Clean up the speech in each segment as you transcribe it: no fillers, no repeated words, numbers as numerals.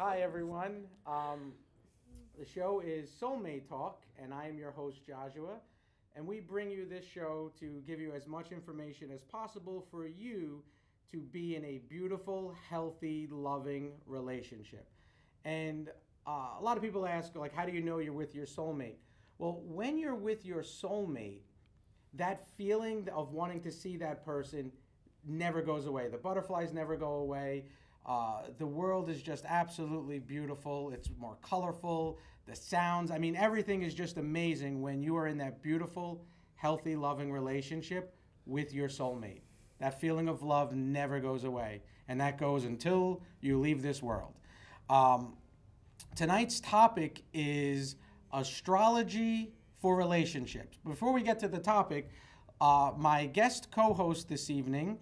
Hi, everyone. The show is Soulmate Talk, and I am your host, Geozuwa. And we bring you this show to give you as much information as possible for you to be in a beautiful, healthy, loving relationship. And a lot of people ask, like, how do you know you're with your soulmate? Well, when you're with your soulmate, that feeling of wanting to see that person never goes away. The butterflies never go away. The world is just absolutely beautiful. It's more colorful. The sounds, I mean, everything is just amazing when you are in that beautiful, healthy, loving relationship with your soulmate. That feeling of love never goes away, and that goes until you leave this world. Tonight's topic is astrology for relationships. Before we get to the topic, my guest co-host this evening,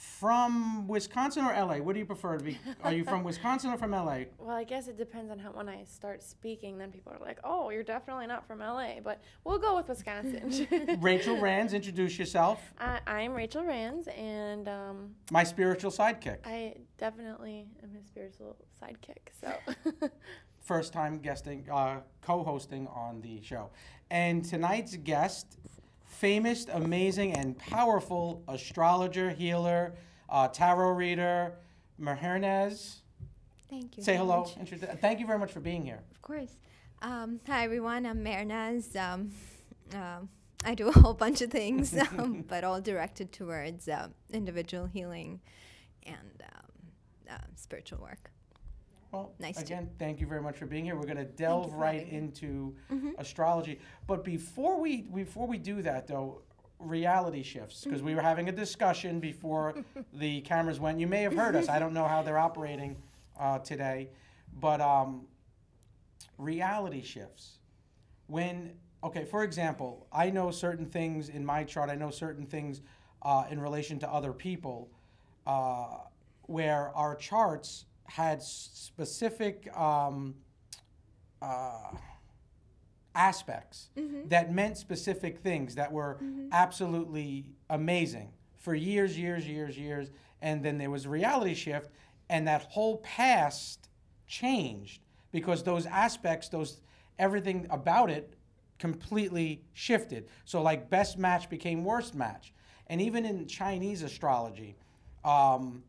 from Wisconsin or LA? What do you prefer to be? Are you from Wisconsin or from LA? Well, I guess it depends on when I start speaking, then people are like, oh, you're definitely not from LA, but we'll go with Wisconsin. Rachel Rands, introduce yourself. I'm Rachel Rands, and my spiritual sidekick. I definitely am his spiritual sidekick, so. First time guesting, co-hosting on the show. And tonight's guest, famous, amazing, and powerful astrologer, healer, tarot reader, Mehernaz. Thank you. Say hello. Thank you very much for being here. Of course. Hi, everyone. I'm Mehernaz. I do a whole bunch of things, but all directed towards individual healing and spiritual work. Well, again, thank you very much for being here. We're going to delve right into astrology. But before we do that, though, reality shifts, because we were having a discussion before the cameras went. You may have heard us. I don't know how they're operating today. But reality shifts. Okay, for example, I know certain things in my chart. I know certain things in relation to other people where our charts had specific aspects that meant specific things that were absolutely amazing for years, and then there was a reality shift, and that whole past changed because those aspects, everything about it completely shifted. So like best match became worst match. And even in Chinese astrology, I'm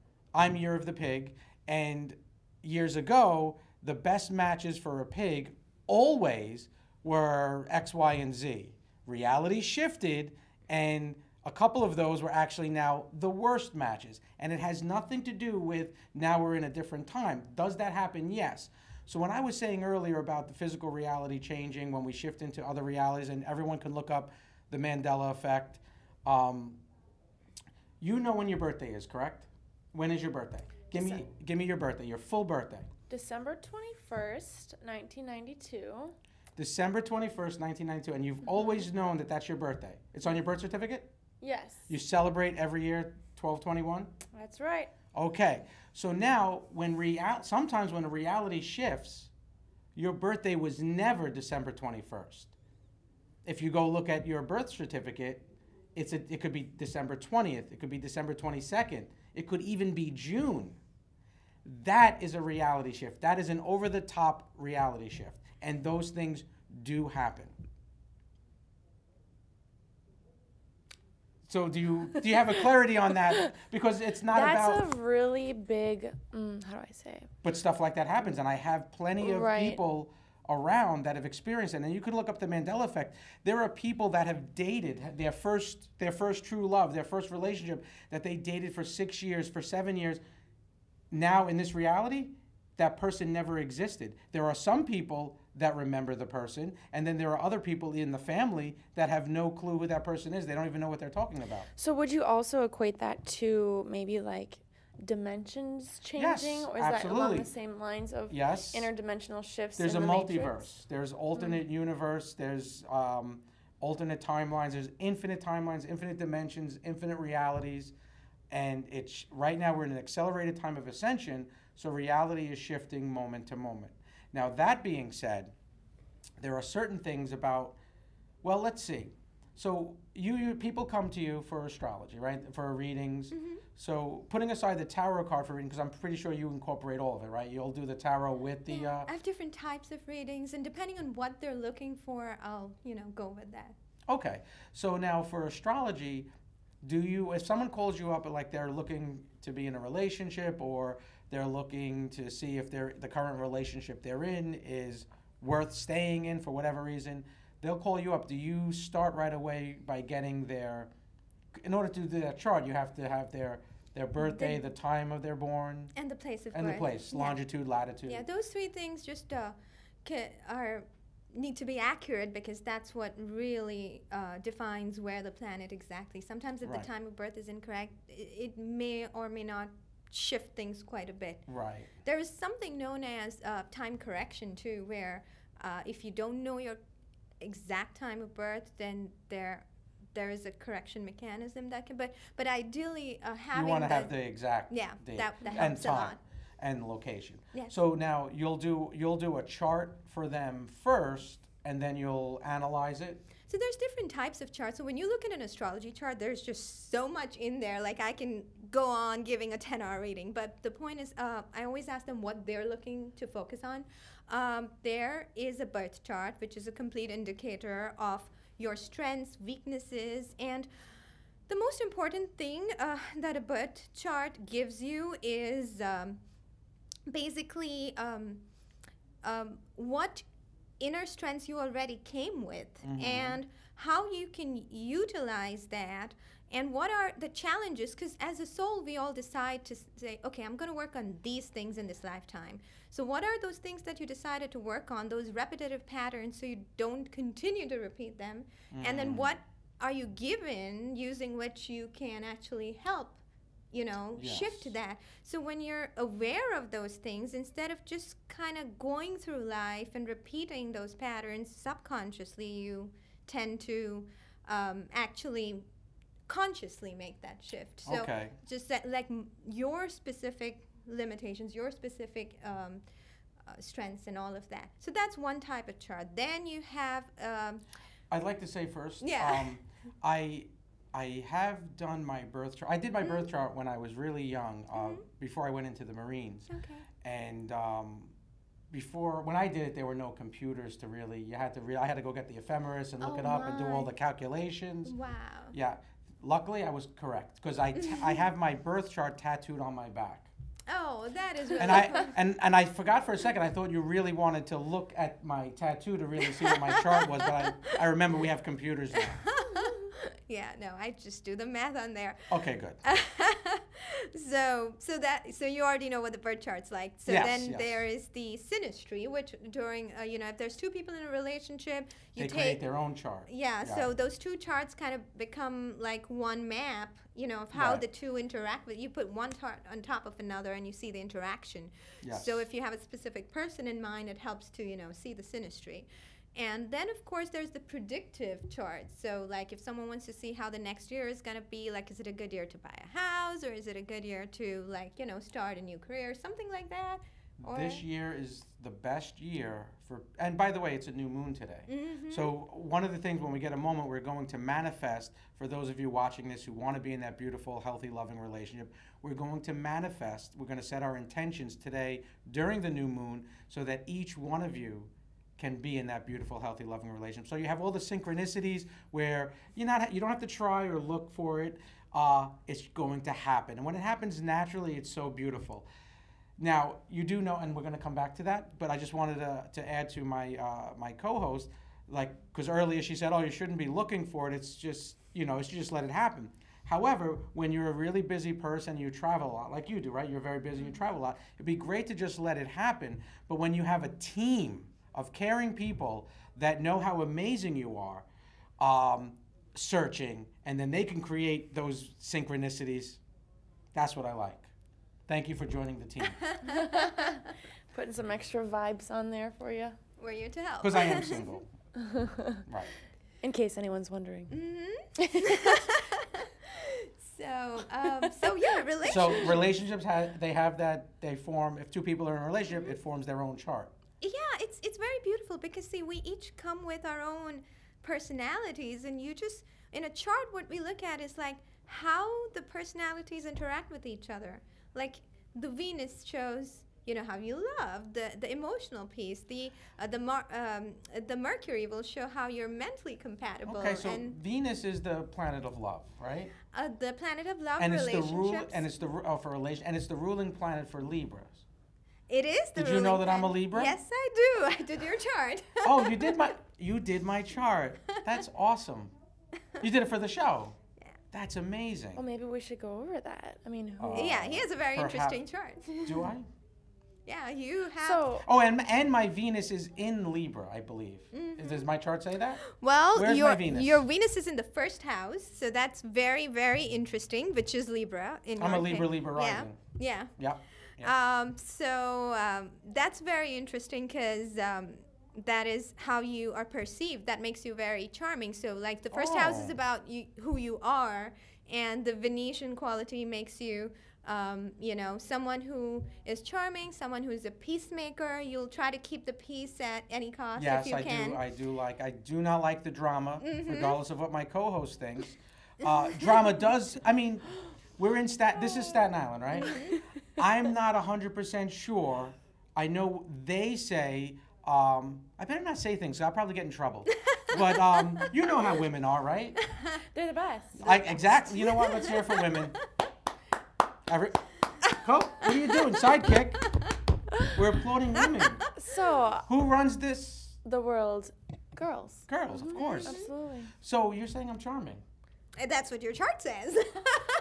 Year of the Pig, and years ago, the best matches for a pig always were X, Y, and Z. Reality shifted, and a couple of those were actually now the worst matches. And it has nothing to do with now we're in a different time. Does that happen? Yes. So when I was saying earlier about the physical reality changing when we shift into other realities, and everyone can look up the Mandela effect, you know when your birthday is, correct? When is your birthday? Give me your birthday, your full birthday. December 21st, 1992. December 21st, 1992. And you've always known that that's your birthday. It's on your birth certificate? Yes. You celebrate every year 12/21? That's right. Okay. So now, sometimes when a reality shifts, your birthday was never December 21st. If you go look at your birth certificate, it could be December 20th. It could be December 22nd. It could even be June. That is a reality shift. That is an over-the-top reality shift. And those things do happen. So do you have a clarity on that? Because it's not about... That's a really big, how do I say? But stuff like that happens. And I have plenty of people around that have experienced it. And you can look up the Mandela effect. There are people that have dated their first true love, their first relationship that they dated for 6 years, for 7 years. Now in this reality, that person never existed. There are some people that remember the person, and then there are other people in the family that have no clue who that person is. They don't even know what they're talking about. So would you also equate that to maybe like dimensions changing? Yes, or is absolutely. that along the same lines of interdimensional shifts? There's in a the multiverse. Matrix? There's alternate universe. There's alternate timelines. There's infinite timelines, infinite dimensions, infinite realities. And right now we're in an accelerated time of ascension, so reality is shifting moment to moment. Now, that being said, there are certain things about, let's see. So people come to you for astrology, right? For readings. So putting aside the tarot card for reading, because I'm pretty sure you incorporate all of it, right? You'll do the tarot with the... Yeah, I have different types of readings, and depending on what they're looking for, I'll, go with that. Okay. So now for astrology, if someone calls you up, like they're looking to be in a relationship, or they're looking to see if the current relationship they're in is worth staying in for whatever reason, they'll call you up. Do you start right away by getting in order to do that chart, you have to have their birthday, the time of their born, and the place of birth. And the place, longitude, latitude. Yeah, those three things just need to be accurate, because that's what really defines where the planet exactly. Sometimes if the time of birth is incorrect, it may or may not shift things quite a bit. Right. There is something known as time correction too, where if you don't know your exact time of birth, then there is a correction mechanism that can, but ideally having you want to have the exact date that helps and time a lot. And location. Yes. So now you'll do a chart for them first, and then you'll analyze it. So there's different types of charts. So when you look at an astrology chart, there's just so much in there. Like I can go on giving a 10-hour reading, but the point is, I always ask them what they're looking to focus on. There is a birth chart, which is a complete indicator of your strengths, weaknesses, and the most important thing that a birth chart gives you is basically what inner strengths you already came with, and how you can utilize that, and what are the challenges, because as a soul we all decide to say, okay, I'm going to work on these things in this lifetime. So what are those things that you decided to work on, those repetitive patterns, so you don't continue to repeat them, and then what are you given using which you can actually help shift that. So when you're aware of those things, instead of just kind of going through life and repeating those patterns subconsciously, you tend to actually consciously make that shift. So just that, like your specific limitations, your specific strengths and all of that. So that's one type of chart. Then you have... I'd like to say first, I have done my birth chart. I did my birth chart when I was really young, before I went into the Marines. Okay. And when I did it, there were no computers to really. I had to go get the ephemeris and look it up and do all the calculations. Wow. Yeah. Luckily, I was correct, because I have my birth chart tattooed on my back. Oh, that is really and I forgot for a second. I thought you really wanted to look at my tattoo to really see what my chart was, but I remember we have computers now. Yeah, no, I just do the math on there. Okay, good. So you already know what the birth chart's like. So then there is the synastry, which during if there's two people in a relationship, they create their own chart. Yeah, so those two charts kind of become like one map, of how the two interact. But you put one chart on top of another, and you see the interaction. Yes. So if you have a specific person in mind, it helps to see the synastry. And then, of course, there's the predictive chart. So, like, if someone wants to see how the next year is going to be, like, is it a good year to buy a house, or is it a good year to, like, start a new career, something like that? Or this year is the best year for, and by the way, it's a new moon today. So one of the things, when we get a moment, we're going to manifest, for those of you watching this who want to be in that beautiful, healthy, loving relationship, we're going to manifest, we're going to set our intentions today during the new moon, so that each one of you can be in that beautiful, healthy, loving relationship. So you have all the synchronicities where you don't have to try or look for it. It's going to happen. And when it happens naturally, it's so beautiful. Now, you do know, and we're going to come back to that, but I just wanted to add to my my co-host, because earlier she said, oh, you shouldn't be looking for it. It's just, you just let it happen. However, when you're a really busy person, you travel a lot, like you do, right? You're very busy, you travel a lot. It'd be great to just let it happen. But when you have a team of caring people that know how amazing you are, searching, and then they can create those synchronicities, that's what I like. Thank you for joining the team. Putting some extra vibes on there for you. We're here to help. Because I am single. Right. In case anyone's wondering. Relationships. So relationships, they form, if two people are in a relationship, it forms their own chart. Yeah, it's very beautiful, because see, we each come with our own personalities, and in a chart, what we look at is like, how the personalities interact with each other. Like the Venus shows, how you love, the emotional piece. The Mercury will show how you're mentally compatible. Okay, so and Venus is the planet of love, right? the planet of love, And relationships. it's the ruling planet for Libras. It is the Did you know ruling that I'm a planet. Libra? Yes, I do. I did your chart. Oh, you did my chart. That's awesome. You did it for the show. Yeah. That's amazing. Well, maybe we should go over that. I mean, who? Yeah, he has a very Perhaps. interesting chart. Do I? Yeah, you have. So, Oh, and my Venus is in Libra, I believe. Does my chart say that? Well, Where's my Venus? your Venus is in the first house, so that's very, very interesting, which is Libra. I'm a Libra rising. Yeah. Yep. That's very interesting because that is how you are perceived. That makes you very charming. So, like, the first house is about who you are, and the Venetian quality makes you, someone who is charming, someone who's a peacemaker. You'll try to keep the peace at any cost if you can. Yes, I do not like the drama, regardless of what my co-host thinks. Drama does, we're in this is Staten Island, right? I'm not 100% sure. I know they say, I better not say things, so I'll probably get in trouble. But you know how women are, right? they're the best. Exactly. You know what? Let's hear it for women. What are you doing? Sidekick. We're applauding women. So, Who runs this? the world, girls. Girls, of course. Absolutely. So you're saying I'm charming? And that's what your chart says.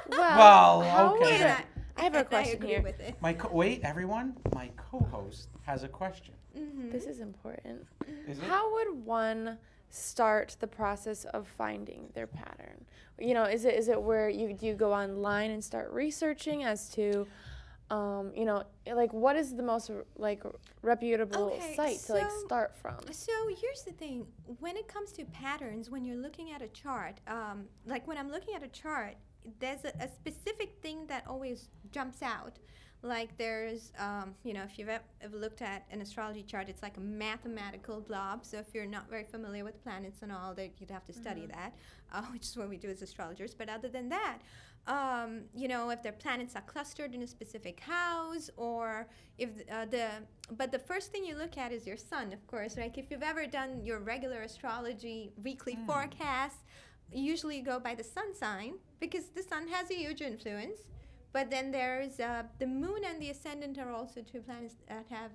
Well, how okay. would I have a I question agree here. with it. Wait, everyone. My co-host has a question. This is important. Is it? How would one start the process of finding their pattern? Is it where do you go online and start researching as to, what is the most reputable site to start from? So here's the thing. When it comes to patterns, when you're looking at a chart, when I'm looking at a chart, there's a specific thing that always jumps out. Like there's, if you've ever looked at an astrology chart, it's like a mathematical blob. So if you're not very familiar with planets and all, that you'd have to study that, which is what we do as astrologers. But other than that, if their planets are clustered in a specific house, or if but the first thing you look at is your sun, of course. Like if you've ever done your regular astrology weekly forecast, you usually go by the sun sign because the sun has a huge influence. But then there's the moon and the ascendant are also two planets that have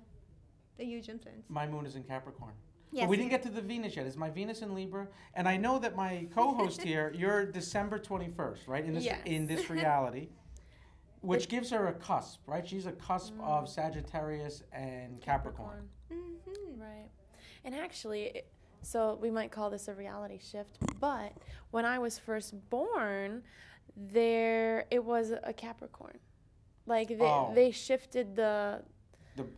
a huge influence. My moon is in Capricorn. Yes. But we didn't get to the Venus yet. Is my Venus in Libra? And I know that my co-host here, you're December 21st, right? In this reality, which gives her a cusp, right? She's a cusp of Sagittarius and Capricorn. Right. And actually, so we might call this a reality shift, but when I was first born, it was a Capricorn. They shifted the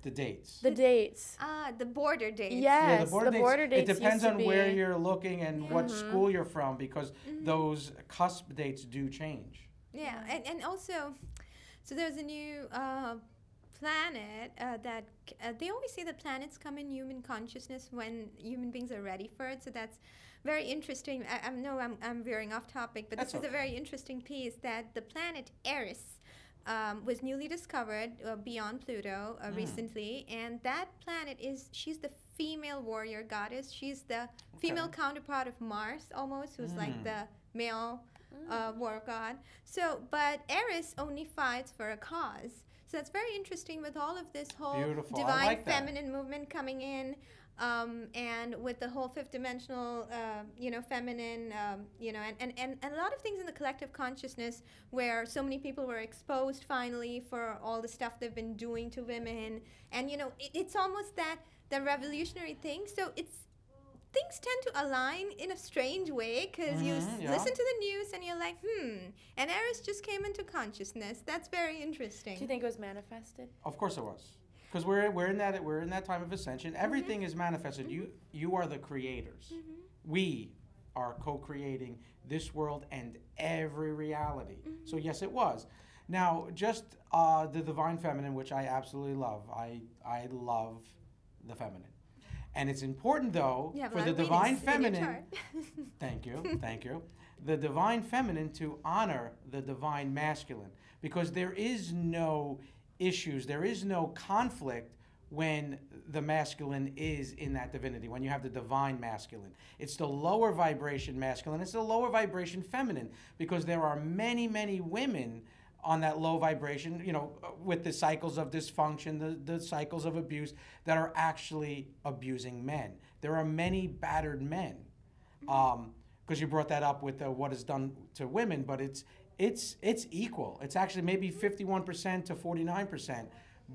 dates. The dates. The border dates. Yes, the border dates. It depends on where be. you're looking and what school you're from, because those cusp dates do change. Yeah, and also, so there's a new planet that they always say the planets come in human consciousness when human beings are ready for it. So that's very interesting. I know I'm veering off topic, but this is a very interesting piece that the planet Eris was newly discovered beyond Pluto recently, and that planet she's the female warrior goddess. She's the female counterpart of Mars, almost, who's like the male war god. So, but Eris only fights for a cause. So that's very interesting with all of this whole divine feminine movement coming in. And with the whole fifth dimensional, feminine, and a lot of things in the collective consciousness where so many people were exposed finally for all the stuff they've been doing to women. And, it's almost the revolutionary thing. So things tend to align in a strange way because you listen to the news and you're like, and Eris just came into consciousness. That's very interesting. Do you think it was manifested? Of course it was. Because we're in that time of ascension. Everything is manifested. You are the creators. We are co-creating this world and every reality. So yes, it was. Now, just the divine feminine, which I absolutely love. I love the feminine, and it's important though for the divine feminine. Thank you. the divine feminine to honor the divine masculine, because there is no issues, there is no conflict when the masculine is in that divinity, when you have the divine masculine. It's the lower vibration masculine, it's the lower vibration feminine, because there are many, many women on that low vibration, you know, with the cycles of dysfunction, the cycles of abuse, that are actually abusing men. There are many battered men. Because you brought that up with what is done to women, but it's equal. It's actually maybe 51% to 49%,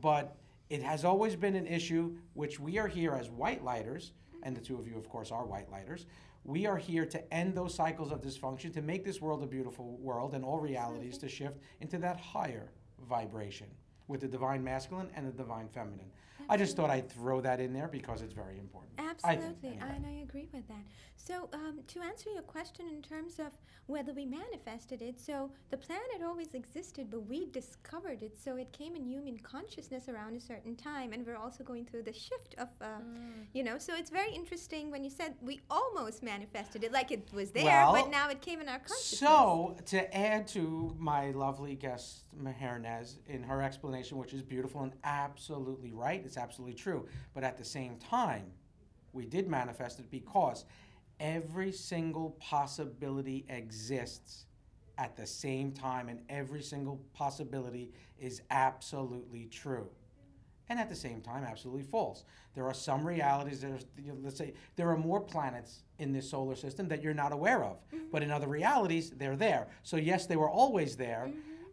but it has always been an issue, which we are here as white lighters, and the two of you, of course, are white lighters. We are here to end those cycles of dysfunction, to make this world a beautiful world, and all realities to shift into that higher vibration with the divine masculine and the divine feminine. I just thought I'd throw that in there because it's very important. Absolutely, anyway. and I agree with that. So to answer your question in terms of whether we manifested it, so the planet always existed, but we discovered it. So it came in human consciousness around a certain time, and we're also going through the shift of, you know, so it's very interesting when you said we almost manifested it, like it was there, Well, but now it came in our consciousness. So, to add to my lovely guest, Mehernaz, in her explanation, which is beautiful and absolutely right, it's absolutely true, but at the same time, we did manifest it because every single possibility exists at the same time, and every single possibility is absolutely true. And at the same time, absolutely false. There are some realities, let's say, there are more planets in this solar system that you're not aware of. But in other realities, they're there. So yes, they were always there.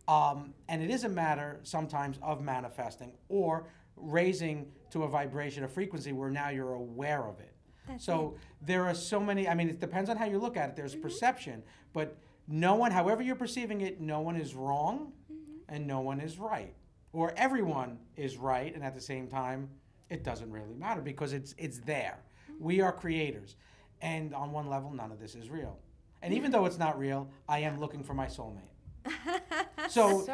And it is a matter sometimes of manifesting or raising to a vibration, a frequency where now you're aware of it. So there are so many, I mean, it depends on how you look at it. There's perception, but no one, however you're perceiving it, no one is wrong and no one is right. Or everyone is right, and at the same time, it doesn't really matter because it's there. We are creators. And on one level, none of this is real. And even though it's not real, I am looking for my soulmate. So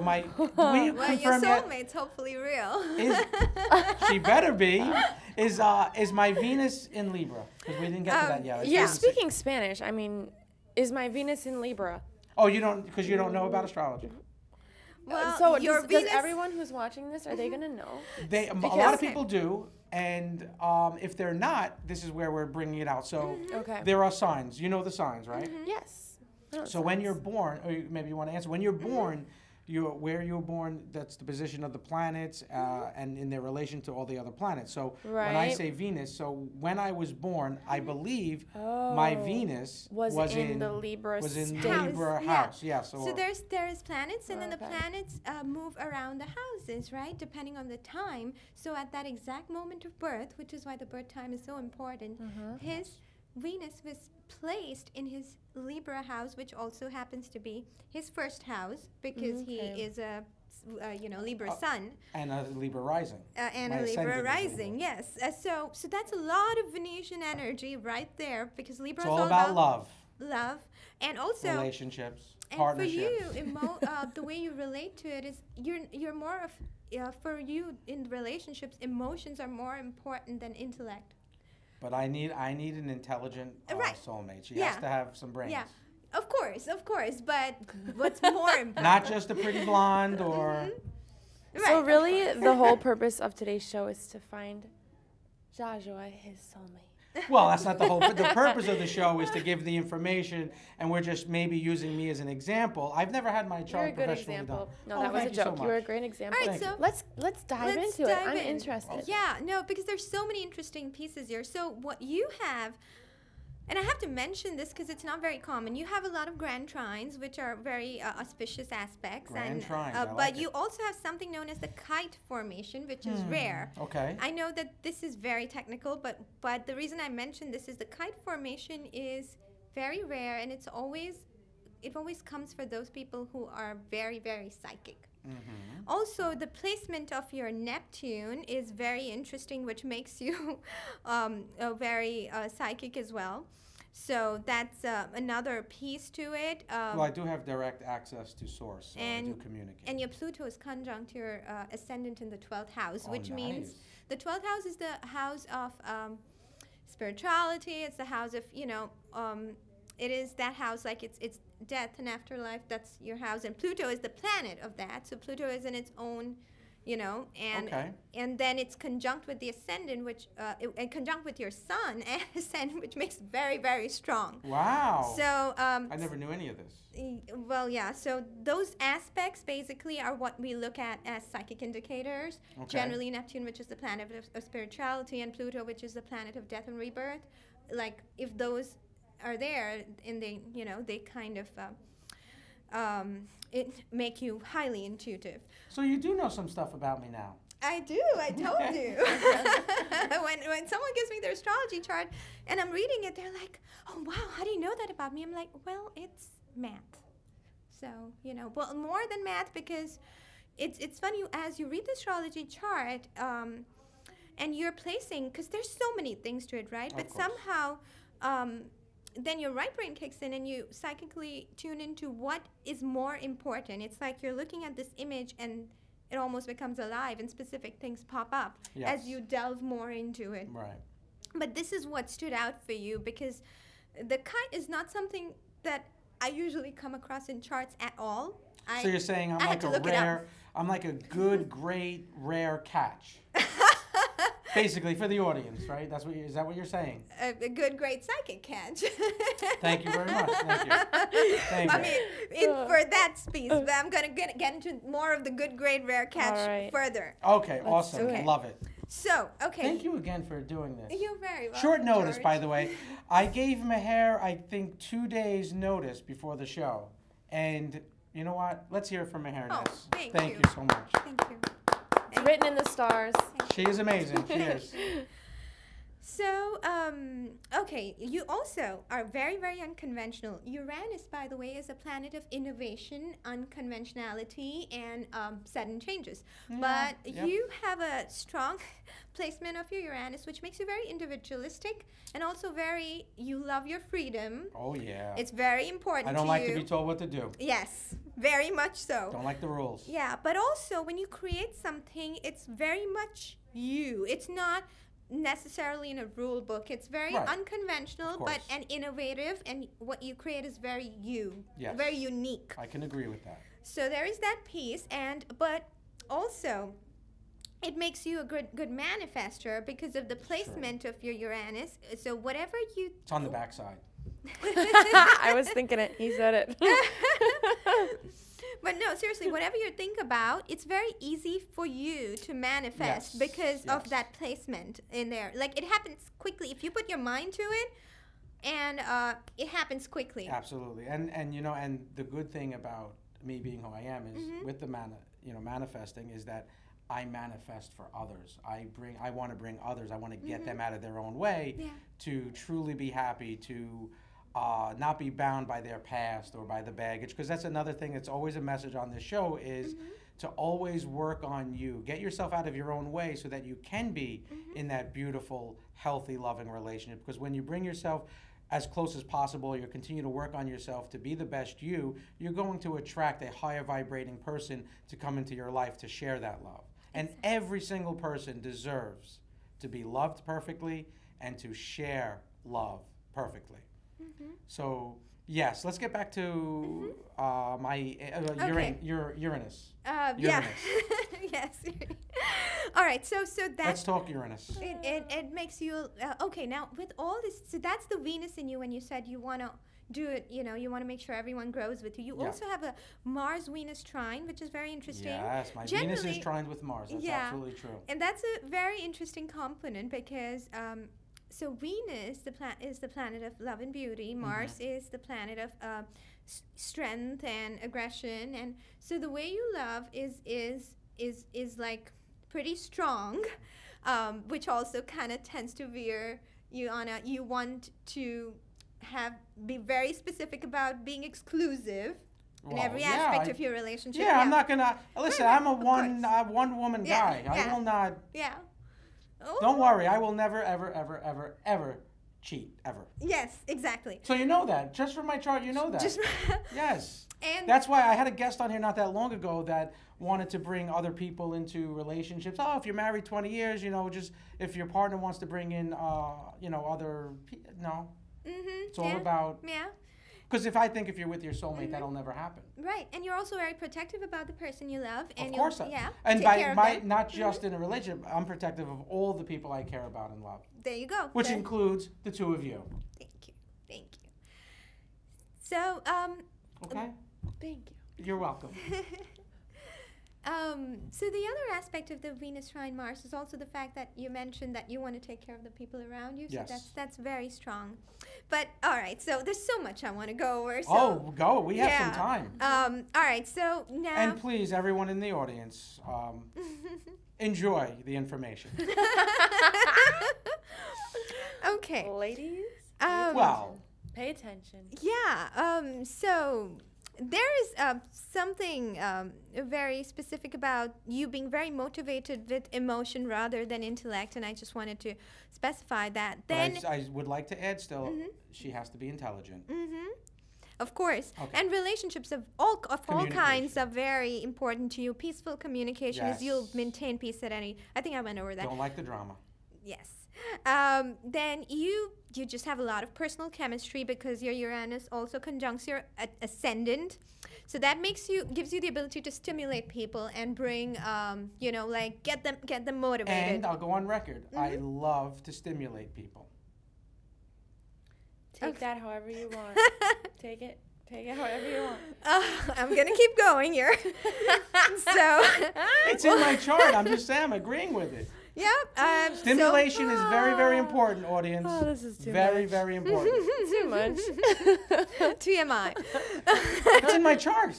my well, your soulmate's hopefully real. She better be. Is my Venus in Libra? Because we didn't get to that yet. You're speaking Spanish. I mean, is my Venus in Libra? Oh, you don't, because you don't know about astrology. Well, so does everyone who's watching this, are they going to know? A lot of people do, and if they're not, this is where we're bringing it out. So there are signs. You know the signs, right? Yes. So when you're born, or maybe you want to answer, when you're born, where you're born, that's the position of the planets and in their relation to all the other planets. So when I say Venus, so when I was born, I believe my Venus was in the Libra house. Yes. So there's planets, and then the planets move around the houses, right? Depending on the time. So at that exact moment of birth, which is why the birth time is so important, his Venus was placed in his Libra house, which also happens to be his first house because he is a Libra sun and a Libra rising and a Libra rising. Yes, so that's a lot of Venetian energy right there because Libra is all about love, and also relationships, partnerships. For you, the way you relate to it is you're more of for you in relationships, emotions are more important than intellect. But I need an intelligent soulmate. She has to have some brains. Yeah, of course. But what's more important? Not just a pretty blonde or... So really, the whole purpose of today's show is to find Geozuwa his soulmate. Well, that's not the whole... The purpose of the show is to give the information, and we're just maybe using me as an example. I've never had my chart professionally done. You're a good example. No, that was a joke. You were a great example. All right, so let's dive into it. I'm interested. Yeah, no, because there's so many interesting pieces here. So what you have... And I have to mention this because it's not very common. You have a lot of grand trines, which are very auspicious aspects. Grand trines, but you also have something known as the Kite formation, which is rare. Okay. I know that this is very technical, but the reason I mention this is the Kite formation is very rare, and it always comes for those people who are very, very psychic. Also, the placement of your Neptune is very interesting, which makes you very psychic as well. So that's another piece to it. Well, I do have direct access to source, so I do communicate. And your Pluto is conjunct your ascendant in the 12th house, which means the 12th house is the house of spirituality. It's the house of, it is that house, like it's death and afterlife. That's your house, and Pluto is the planet of that. So Pluto is in its own, and then it's conjunct with the ascendant, which and conjunct with your sun and ascendant, which makes very, very strong. Wow. So I never knew any of this. Well, yeah. So those aspects basically are what we look at as psychic indicators. Okay. Generally, Neptune, which is the planet of spirituality, and Pluto, which is the planet of death and rebirth. Like if those are there, and they kind of it make you highly intuitive. So you do know some stuff about me now. I do. I told you. when someone gives me their astrology chart and I'm reading it, they're like, "Oh wow, how do you know that about me?" I'm like, "Well, it's math." So well, more than math, because it's funny as you read the astrology chart, and you're placing, because there's so many things to it, right? But somehow. Then your right brain kicks in and you psychically tune into what is more important. It's like you're looking at this image and it almost becomes alive and specific things pop up as you delve more into it. Right. But this is what stood out for you, because the kite is not something that I usually come across in charts at all. So you're saying I'm like a good, great, rare catch. Basically, for the audience, right? Is that what you're saying? A good, great psychic catch. Thank you very much. Thank you. Thank you. I mean, for that piece, but I'm going to get into more of the good, great, rare catch further. Okay, awesome. Okay. Love it. So, okay. Thank you again for doing this. You're very welcome, Short notice, George. by the way. I gave Meher, I think, 2 days notice before the show. And you know what? Let's hear it from Mehernaz. Oh, thank you so much. Thank you. It's written in the stars. She is amazing. She is. So, okay, you also are very, very unconventional. Uranus, by the way, is a planet of innovation, unconventionality, and sudden changes. But you have a strong placement of your Uranus, which makes you very individualistic and also you love your freedom. Oh, yeah. It's very important to you. I don't like to be told what to do. Yes, very much so. Don't like the rules. Yeah, but also when you create something, it's very much you. It's not necessarily in a rule book. It's very unconventional, but and innovative, and what you create is very you. Yes. Very unique. I can agree with that. So there is that piece, but also it makes you a good manifester because of the placement of your Uranus. So whatever you... It's on the backside. I was thinking it. He said it. But no, seriously, whatever you think about, it's very easy for you to manifest because of that placement in there. Like, it happens quickly. If you put your mind to it, and it happens quickly. Absolutely. And and the good thing about me being who I am is with the manifesting is that I manifest for others. I want to bring others. I want to get them out of their own way to truly be happy, to not be bound by their past or by the baggage. Because that's another thing that's always a message on this show is to always work on you. Get yourself out of your own way so that you can be in that beautiful, healthy, loving relationship. Because when you bring yourself as close as possible, you continue to work on yourself to be the best you're going to attract a higher vibrating person to come into your life to share that love. And every single person deserves to be loved perfectly and to share love perfectly. So, yes, let's get back to my Uranus. Yeah. Yes. All right. So that. Let's talk Uranus. It makes you okay. Now with all this, so that's the Venus in you. When you said you want to do it, you want to make sure everyone grows with you. You also have a Mars-Venus trine, which is very interesting. Yes, my Venus is trined with Mars. That's absolutely true. And that's a very interesting component because. So Venus is the planet of love and beauty. Mars is the planet of strength and aggression, and so the way you love is like pretty strong, which also kind of tends to veer you on you want to be very specific about being exclusive in every aspect of your relationship. Yeah, I'm not gonna listen. I'm a one woman guy. I will not. Yeah. Oh. Don't worry, I will never, ever, ever, ever, ever cheat, ever. Yes, exactly. So you know that. Just from my chart, you know that. Yes. And that's why I had a guest on here not that long ago that wanted to bring other people into relationships. Oh, if you're married 20 years, just if your partner wants to bring in, other people. No. It's all about. Yeah. Because if you're with your soulmate, that'll never happen. Right, and you're also very protective about the person you love, and of course, and not just in a relationship, I'm protective of all the people I care about and love. There you go. Which includes the two of you. Thank you. So, okay. Thank you. You're welcome. So the other aspect of the Venus trine Mars is also the fact that you mentioned that you want to take care of the people around you. So that's very strong. But all right, so there's so much I want to go over. So, go. We have some time. All right, so now. And please, everyone in the audience, enjoy the information. Okay, ladies. Pay attention. Yeah. So there is something very specific about you being very motivated with emotion rather than intellect, and I just wanted to specify that. Then I would like to add still, she has to be intelligent. Of course. Okay. And relationships of all kinds are very important to you. Peaceful communication is you'll maintain peace at any. I think I went over that. Don't like the drama. Yes. Then you just have a lot of personal chemistry because your Uranus also conjuncts your ascendant. So that gives you the ability to stimulate people and bring, get them motivated. And I'll go on record. I love to stimulate people. Take that however you want. Take it however you want. I'm going to keep going here. So it's in my chart. I'm just saying I'm agreeing with it. Yep. Stimulation is very, very important, audience. Oh, this is too very, much. very important. Too much. TMI. It's in my chart.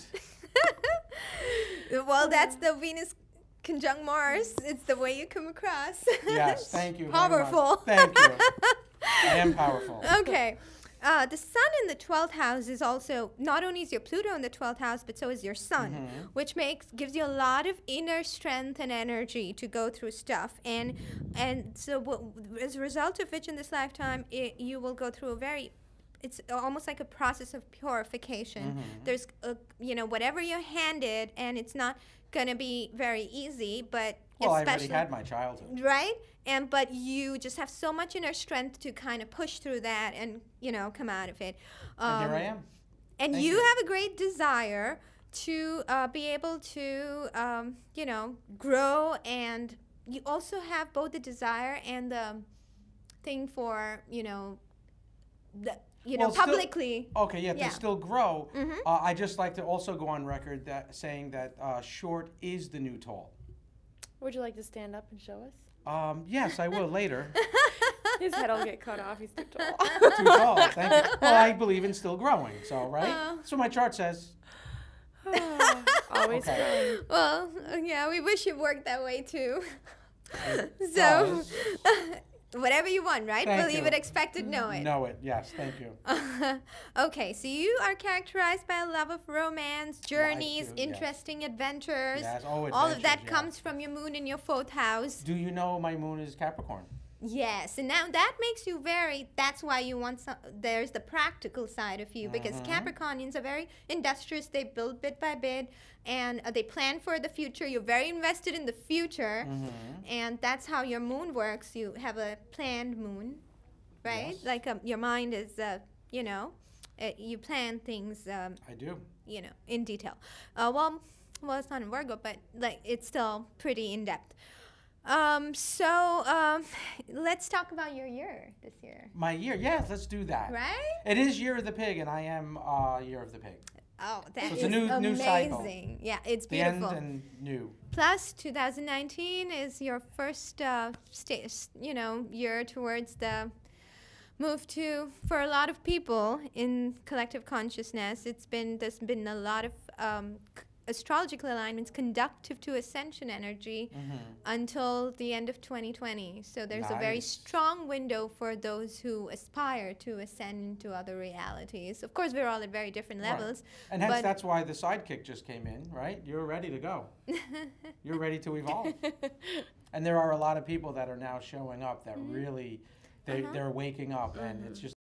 Well, that's the Venus conjunct Mars. It's the way you come across. Yes, thank you. Powerful. Thank you. I am powerful. Okay. The sun in the 12th house is also, not only is your Pluto in the 12th house, but so is your sun, which gives you a lot of inner strength and energy to go through stuff. And so as a result of which in this lifetime, you will go through it's almost like a process of purification. There's, whatever you're handed, and it's not going to be very easy, but well, I already had my childhood. Right? But you just have so much inner strength to kind of push through that and, come out of it. And here I am. And you have a great desire to be able to, grow, and you also have both the desire and the thing for, publicly. To still grow. I just like to also go on record saying that short is the new tall. Would you like to stand up and show us? Yes, I will later. His head will get cut off. He's too tall. Too tall, thank you. Well, I believe in still growing, so, right? That's what my chart says. Always growing. Well, yeah, we wish it worked that way, too. So, whatever you want, right? Believe it, expect it, know it. Know it, yes, thank you. Okay, so you are characterized by a love of romance, journeys, interesting adventures. Yes, all of that comes from your moon in your 4th house. Do you know my moon is Capricorn? Yes, and now that makes you that's why you want there's the practical side of you, because Capricornians are very industrious. They build bit by bit, and they plan for the future. You're very invested in the future, and that's how your moon works. You have a planned moon, right? Yes. Like your mind is, you plan things. I do. In detail. Well, it's not in Virgo, but it's still pretty in depth. Let's talk about your year this year. My year? Yes, let's do that. Right? It is Year of the Pig, and I am Year of the Pig. Oh, that is amazing. New cycle. Yeah, it's beautiful. The end and new. Plus, 2019 is your first, year towards the move for a lot of people in collective consciousness. There's been a lot of astrological alignments conductive to ascension energy until the end of 2020. So there's a very strong window for those who aspire to ascend into other realities. Of course, we're all at very different levels. And hence that's why the sidekick just came in, right? You're ready to go. You're ready to evolve. And there are a lot of people that are now showing up that really, they're waking up, and it's just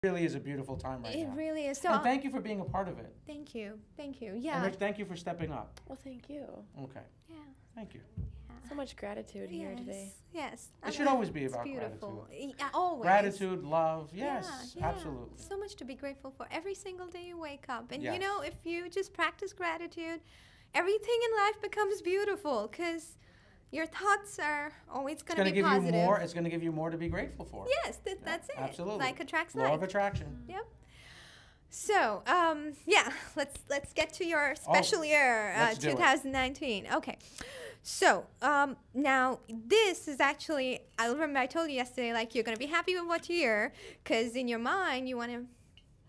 really is a beautiful time right now. It really is. And thank you for being a part of it. Thank you. Yeah. And Rich, thank you for stepping up. Well, thank you. Okay. Yeah. Thank you. Yeah. So much gratitude here today. Yes. It should always be about beautiful. gratitude. Always. Gratitude, love, yes, Yeah, absolutely. so much to be grateful for every single day you wake up. And Yes. you know, if you just practice gratitude, everything in life becomes beautiful because your thoughts are always going to be give positive. you more. It's going to give you more to be grateful for. Yes, that's it. Absolutely. Like attracts Law like. of attraction. Yep. So, let's get to your special year, let's do it. 2019. Okay. So, now this is actually, I remember I told you yesterday, like, you're going to be happy with what you hear because in your mind, you want to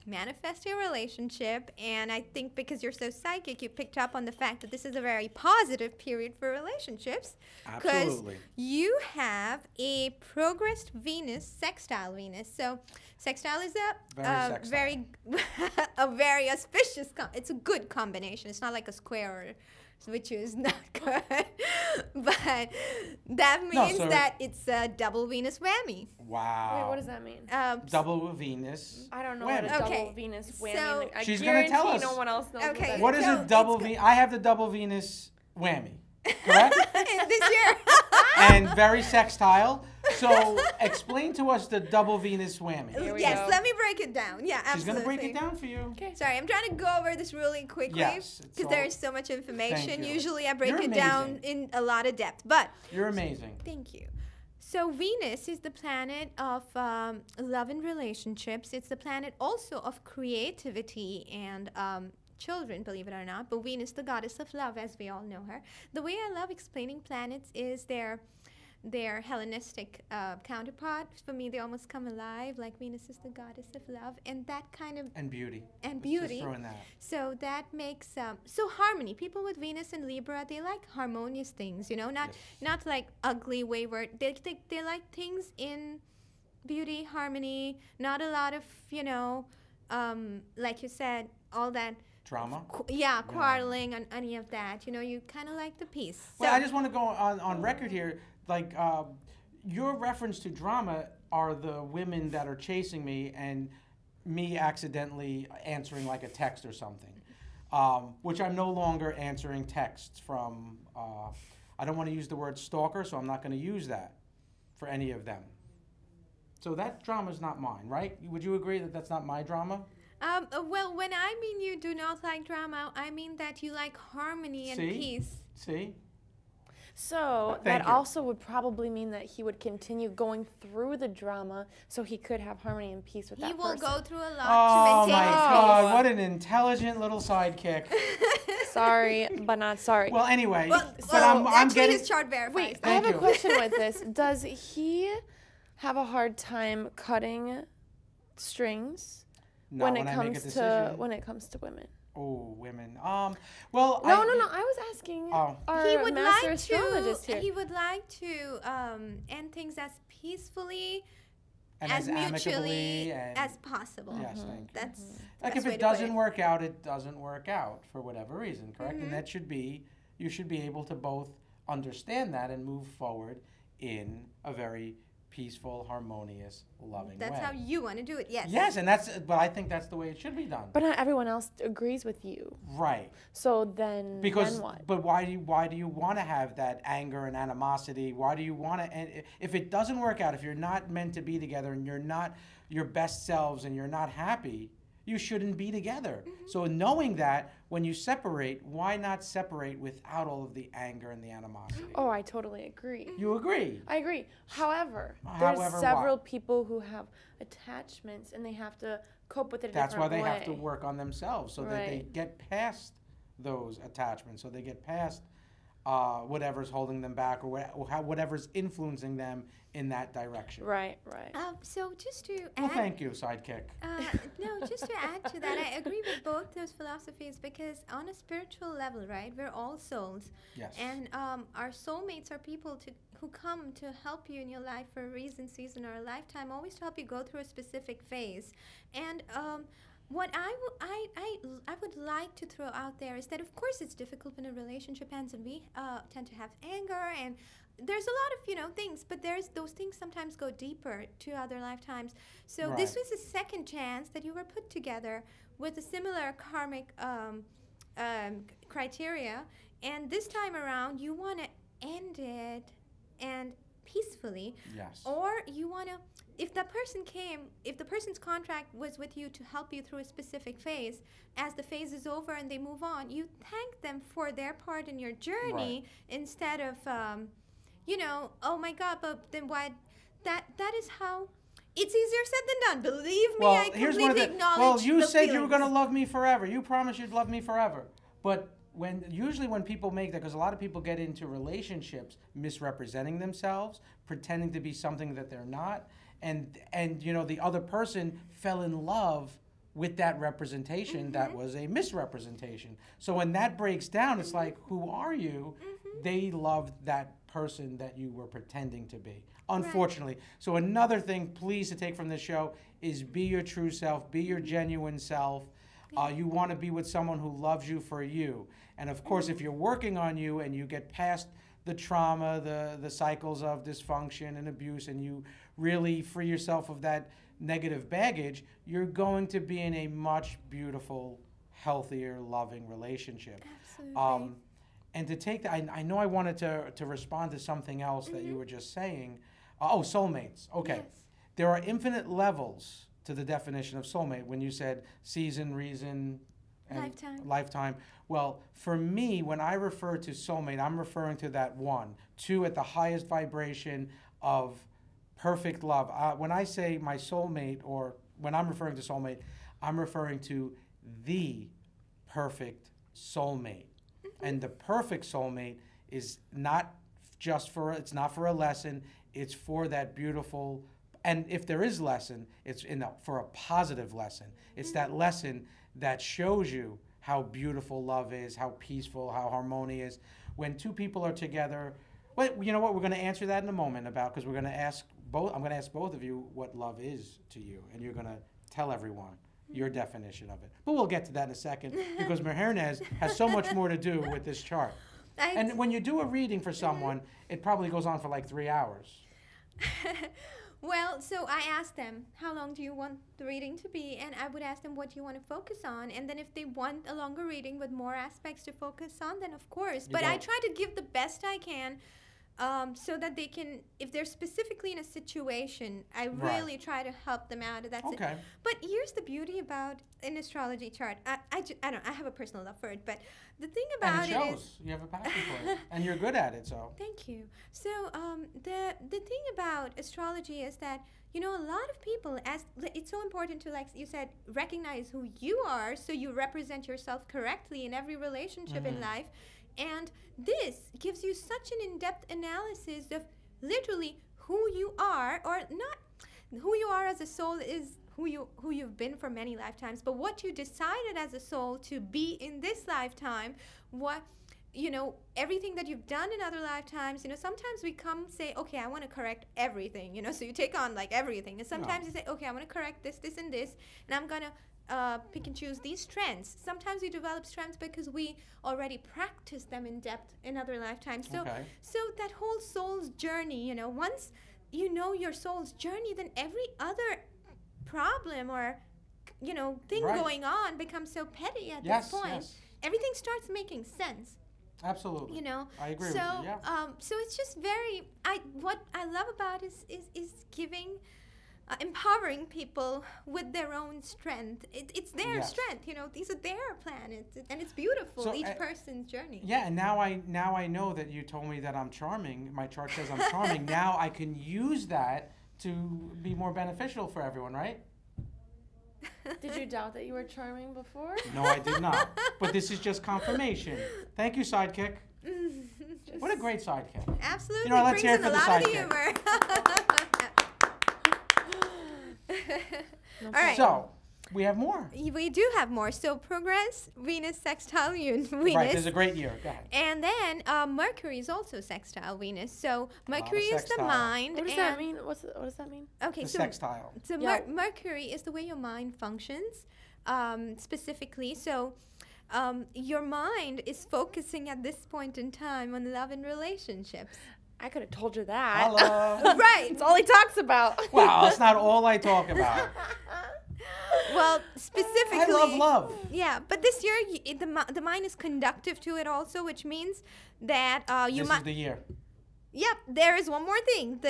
manifest your relationship. And I think because you're so psychic, you picked up on the fact that this is a very positive period for relationships. Absolutely. You have a progressed Venus, sextile Venus. So sextile is a very auspicious. It's a good combination. It's not like a square, which is not good. But that means that it's a double Venus whammy. Wow. Wait, what does that mean? Double Venus. I don't know whammy. what a double Venus whammy So means. I she's gonna tell us. no one else knows what that What is. is a double Venus? I have the double Venus whammy. Correct? This year. And very sextile. So explain to us the double Venus whammy. Here we Yes, go. let me break it down. Yeah, absolutely. She's going to break it down for you. Okay. Sorry, I'm trying to go over this really quickly Yes, it's because all- there is so much information. Thank you. Usually I break You're it down amazing. in a lot of depth, but You're amazing. thank you. So Venus is the planet of love and relationships. It's the planet also of creativity and children, believe it or not. But Venus, the goddess of love, as we all know her. The way I love explaining planets is their Hellenistic counterpart. For me, they almost come alive. Like Venus is the goddess of love, and that kind of And beauty. and Let's beauty. Just throw in that. So that makes so harmony. People with Venus and Libra, they like harmonious things, you know, not like ugly, wayward. They like things in beauty, harmony, not a lot of, you know, like you said, all that Drama. quarreling and any of that. You know, you kind of like the peace. Well, So- I just want to go on record here. Like, your reference to drama are the women that are chasing me and me accidentally answering like a text or something, which I'm no longer answering texts from. I don't want to use the word stalker, so I'm not going to use that for any of them. So that drama's not mine, right? Would you agree that that's not my drama? Well, when I mean you do not like drama, I mean that you like harmony and peace. See? So Thank that you. also would probably mean that he would continue going through the drama so he could have harmony and peace with that He will person. go through a lot Oh to my maintain his God! What an intelligent little sidekick. Sorry, but not sorry. Well, anyway, Well, but I'm actually, getting. his chart verifies. Wait, that. I have Thank a you. question with this. Does he have a hard time cutting strings Not when it I make a comes to decision. women? Oh, women. No. I was asking Oh. our He would master like astrologist to. here. He would like to end things as peacefully, and as amicably mutually and as possible. yes, thank you. That's Like the if best way it to put doesn't work out, it doesn't work out for whatever reason, correct? Mm-hmm. And that should be, you should be able to both understand that and move forward in a very peaceful, harmonious, loving That's way. how you want to do it. Yes. Yes, but I think that's the way it should be done. But not everyone else agrees with you. Right. So then, Because, then what? but why do you want to have that anger and animosity? Why do you want to? And if it doesn't work out, if you're not meant to be together and you're not your best selves and you're not happy, you shouldn't be together. Mm-hmm. So knowing that, when you separate, why not separate without all of the anger and the animosity? Oh, I totally agree. You agree? I agree. However, However, there's what? several people who have attachments and they have to cope with it a That's why different they way. have to work on themselves so that they Right. get past those attachments, so they get past whatever's holding them back or whatever's influencing them in that direction. Right, right. So just to Well, add, thank you, sidekick. no, just to add to that, I agree with both those philosophies because on a spiritual level, right, we're all souls, Yes. and our soulmates are people who come to help you in your life for a reason, season, or a lifetime, always to help you go through a specific phase, and what I would like to throw out there is that, of course, it's difficult when a relationship ends, and we tend to have anger, and there's a lot of things, but those things sometimes go deeper to other lifetimes. So this Right. was a second chance that you were put together with a similar karmic criteria, and this time around you want to end it and peacefully. Yes. Or you want to, if the person's contract was with you to help you through a specific phase, as the phase is over and they move on, you thank them for their part in your journey instead of, oh my God, but then why? That is how. It's easier said than done. Believe me, I completely acknowledge. Well, you the said feelings. you were going to love me forever. You promised you'd love me forever. But usually when people make that, because a lot of people get into relationships misrepresenting themselves, pretending to be something that they're not, and the other person fell in love with that representation that was a misrepresentation. So when that breaks down, it's like, who are you? They loved that person that you were pretending to be, unfortunately. So another thing, please, to take from this show is be your true self, be your genuine self. You want to be with someone who loves you for you. And of course, if you're working on you and you get past the trauma, the cycles of dysfunction and abuse, and you really free yourself of that negative baggage, you're going to be in a much beautiful, healthier, loving relationship. Absolutely. And to take that, I know I wanted to respond to something else that you were just saying. Soulmates. Okay. Yes. There are infinite levels to the definition of soulmate when you said season, reason, and lifetime. Well, for me, when I refer to soulmate, I'm referring to that one, two at the highest vibration of perfect love. When I say my soulmate, or when I'm referring to soulmate, I'm referring to the perfect soulmate. And the perfect soulmate is not just it's not for a lesson, it's for that beautiful, and if there is lesson, it's for a positive lesson. It's that lesson that shows you how beautiful love is, how peaceful, how harmonious. When two people are together, well, you know what, we're going to answer that in a moment because we're going to ask I'm going to ask both of you what love is to you, and you're going to tell everyone your definition of it. But we'll get to that in a second because Mehernaz has so much more to do with this chart. And when you do a reading for someone, it probably goes on for like 3 hours. Well, so I asked them, how long do you want the reading to be? And I would ask them, what do you want to focus on? And then if they want a longer reading with more aspects to focus on, then of course. But I try to give the best I can so that they can, if they're specifically in a situation, I really try to help them out. That's it. But here's the beauty about an astrology chart. I have a personal love for it, but the thing about it is, you have a passion for it, and you're good at it. So thank you. So the thing about astrology is that a lot of people, it's so important to, like you said, recognize who you are, so you represent yourself correctly in every relationship in life. And this gives you such an in-depth analysis of literally who you are, or not who you are as a soul is who you've been for many lifetimes, but what you decided as a soul to be in this lifetime, what everything that you've done in other lifetimes. Sometimes we say, okay, I want to correct everything, so you take on like everything, and sometimes you say, okay, I want to correct this, this, and this, and I'm gonna pick and choose these strengths. Sometimes we develop strengths because we already practiced them in depth in other lifetimes. So that whole soul's journey, once you know your soul's journey, then every other problem or thing going on becomes so petty at this point. Everything starts making sense. Absolutely. I agree with you. Yeah. So it's just what I love about is giving, empowering people with their own strength. It's their strength. These are their planets, and it's beautiful. So, each person's journey. Yeah, and now I know that you told me that I'm charming. My chart says I'm charming. Now I can use that to be more beneficial for everyone, right? Did you doubt that you were charming before? No, I did not. But this is just confirmation. Thank you, Sidekick. What a great sidekick. Absolutely. Let's hear it for the sidekick. All right. So, we have more. We do have more. So, progress, Venus sextile Venus. Right, there's a great year. Go ahead. And then Mercury is also sextile Venus. So, Mercury is the mind. What does that mean? What does that mean? Okay, so sextile. So, Mercury is the way your mind functions, specifically. So, your mind is focusing at this point in time on love and relationships. I could have told you that. Hello. Right. It's all he talks about. Well, it's not all I talk about. Well, Well, specifically, I love love. Yeah, but this year the mind is conductive to it also, which means that you might. This is the year. Yep, there is one more thing.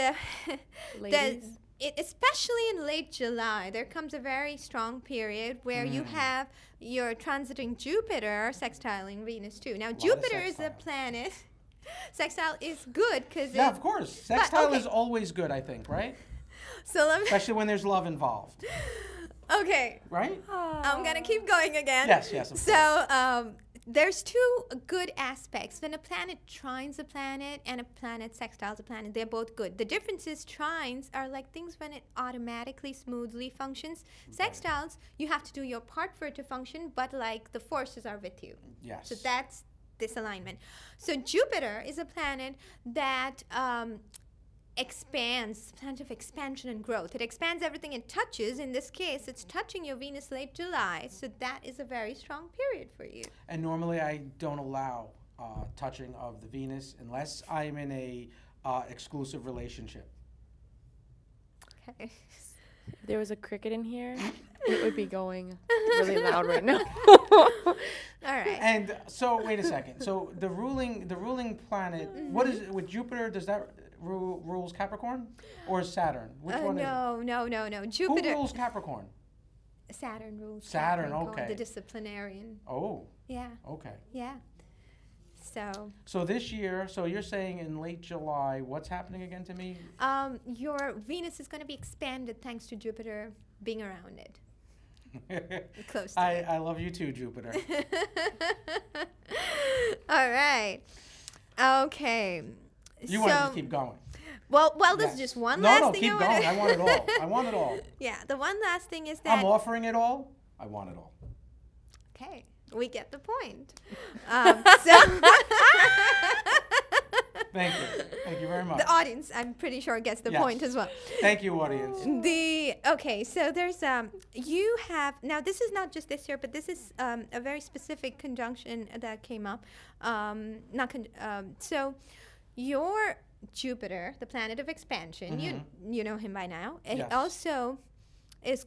Ladies. Especially in late July, there comes a very strong period where you have you're transiting Jupiter, sextiling Venus too. Now, Jupiter is a planet. Sextile is good because Yeah, of course. Sextile okay. is always good, I think, right? So let me. Especially when there's love involved, Okay, right? I'm gonna keep going again. Yes, yes. Of course. So there's two good aspects. When a planet trines a planet and a planet sextiles a planet, they're both good. The difference is trines are like things when it automatically, smoothly functions. Sextiles, you have to do your part for it to function, but like the forces are with you. Yes. So that's this alignment. So Jupiter is a planet that expands, planet of expansion and growth. It expands everything it touches. In this case, it's touching your Venus late July. So that is a very strong period for you. And normally I don't allow touching of the Venus unless I'm in a exclusive relationship. Okay. If there was a cricket in here, it would be going really loud right now. All right. And so, wait a second. So the ruling planet, what is it with Jupiter? Does that rules Capricorn or Saturn? Which one is it? No. Jupiter. Who rules Capricorn? Saturn rules. Saturn, Capricorn, okay. The disciplinarian. Oh, Yeah. okay. Yeah. So this year, so you're saying in late July, what's happening again to me? Your Venus is going to be expanded thanks to Jupiter being around it. Close to it. I love you too, Jupiter. All right. Okay. You want to just keep going. Well, this Yes. is just one No, last no, thing. keep going. I want it all. I want it all. Yeah, the one last thing is that. I'm offering it all. I want it all. Okay, we get the point. Thank you. Thank you very much. The audience, I'm pretty sure, gets the Yes. point as well. Thank you, audience. So there's you have now. This is not just this year, but this is a very specific conjunction that came up. So your Jupiter, the planet of expansion, you know him by now. It Yes. also is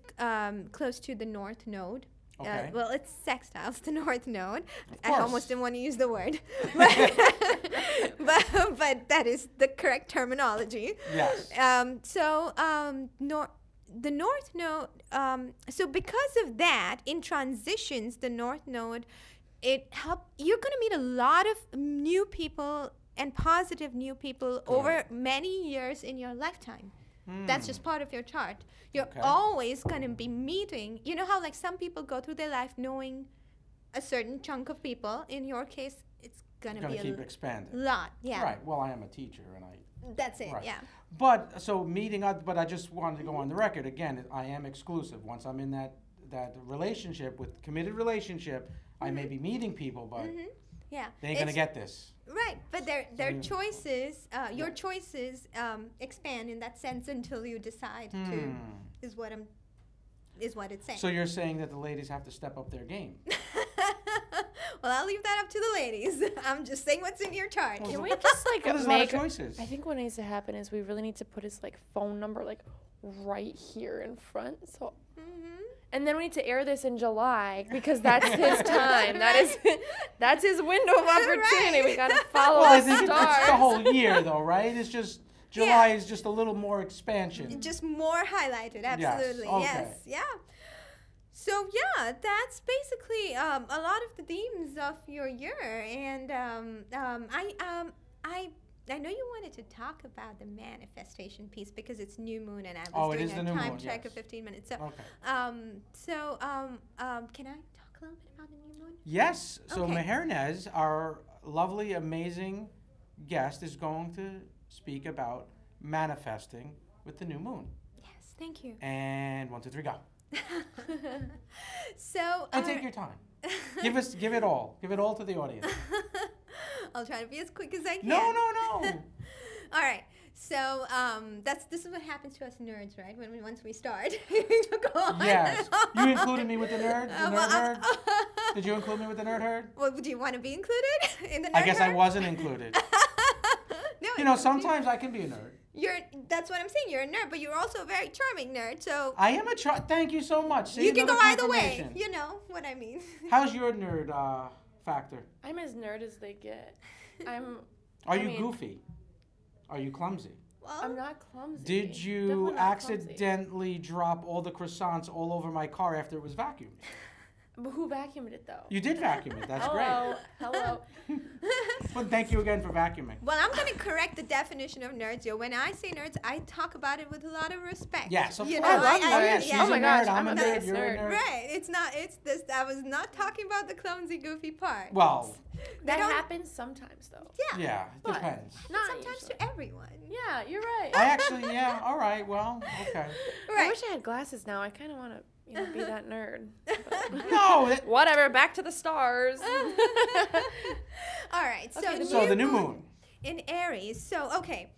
close to the North Node. Okay. Well, it's sextiles the North Node. I course. almost didn't want to use the word, but that is the correct terminology. Yes. The North Node. So because of that, in transitions, the North Node, you're going to meet a lot of new people and positive new people over many years in your lifetime. That's just part of your chart. You're always going to be meeting. You know how like some people go through their life knowing a certain chunk of people. In your case, it's going to be keep expanding. lot. Yeah. Right. Well, I am a teacher, and That's it. Right. Yeah. But so meeting up. But I just wanted to go on the record again. I am exclusive. Once I'm in that relationship with committed relationship, I may be meeting people, but Yeah. they ain't gonna get this. Right, but their choices, your choices expand in that sense until you decide to. Is what it's saying. So you're saying that the ladies have to step up their game. Well, I'll leave that up to the ladies. I'm just saying what's in your chart. Can we just like Well, there's a lot of make? choices. I think what needs to happen is we really need to put his like phone number like right here in front. So. And then we need to air this in July because that's his time. That's his window of opportunity. We gotta follow Well, I the think stars. it's the whole year, though, right? It's just July is just a little more expansion. Just more highlighted, absolutely. okay. Yes, yeah. So yeah, that's basically a lot of the themes of your year, and I know you wanted to talk about the manifestation piece because it's new moon, and I was doing a time check of 15 minutes. So, can I talk a little bit about the new moon? Yes. So Okay. Mehernaz, our lovely, amazing guest, is going to speak about manifesting with the new moon. Yes, thank you. And 1, 2, 3, go. So. And take your time. Give it all. Give it all to the audience. I'll try to be as quick as I can. No. All right. So this is what happens to us nerds, right? Once we start, go on. Yes. You included me with the nerd herd? Did you include me with the nerd herd? Well, do you want to be included in the nerd I guess I herd? wasn't included. No, You know, sometimes I can be a nerd. That's what I'm saying. You're a nerd, but you're also a very charming nerd. So I am thank you so much. See, you can go another either way. confirmation. You know what I mean. How's your nerd factor? I'm as nerd as they get. Are you goofy? Are you clumsy? Well, I'm not clumsy. Did you Definitely not accidentally drop all the croissants all over my car after it was vacuumed? But who vacuumed it though? You did vacuum it. That's Hello. Hello. Well, thank you again for vacuuming. well, I'm going to correct the definition of nerds. Yo, when I say nerds, I talk about it with a lot of respect. Yes, of You course. know, I love nerds. She's yeah. Oh my a gosh, nerd. I'm a I'm a nerd. biggest You're a nerd. nerd. Right. It's not. It's this. I was not talking about the clumsy, goofy part. Well, That don't- happens sometimes though. Yeah. yeah, it But- depends. Not Sometimes usually. to everyone. Yeah, you're right. I actually, yeah, all right, well, okay. I Right. wish I had glasses now. I kind of want to, be that nerd. No, Whatever. Back to the stars. All right. Okay, so the new moon. in Aries. So, okay.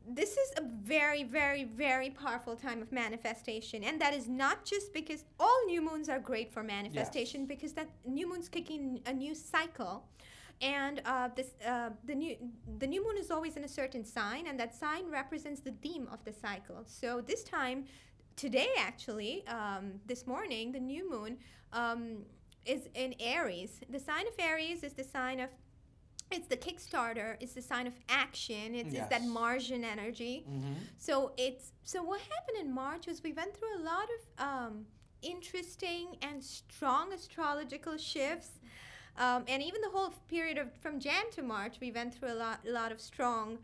This is a very, very, very powerful time of manifestation. And that is not just because all new moons are great for manifestation, because that new moon's kicking a new cycle. And the new moon is always in a certain sign, and that sign represents the theme of the cycle. So this time, today actually, this morning, the new moon is in Aries. The sign of Aries is the sign of, it's the Kickstarter, it's the sign of action, it's that Yes. Martian energy. Mm-hmm. So what happened in March was we went through a lot of interesting and strong astrological shifts. And even the whole period from Jan to March, we went through a lot of strong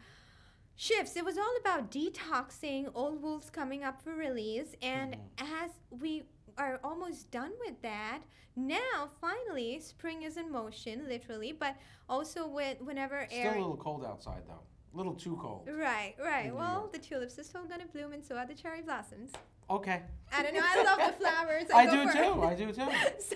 shifts. It was all about detoxing, old wounds coming up for release. And as we are almost done with that, now finally spring is in motion, literally, but also whenever Still a little cold outside, though. A little too cold. Right. in New Well, York. the tulips are still going to bloom, and so are the cherry blossoms. Okay. I don't know. I love the flowers. I go do for too. it. I do too. So.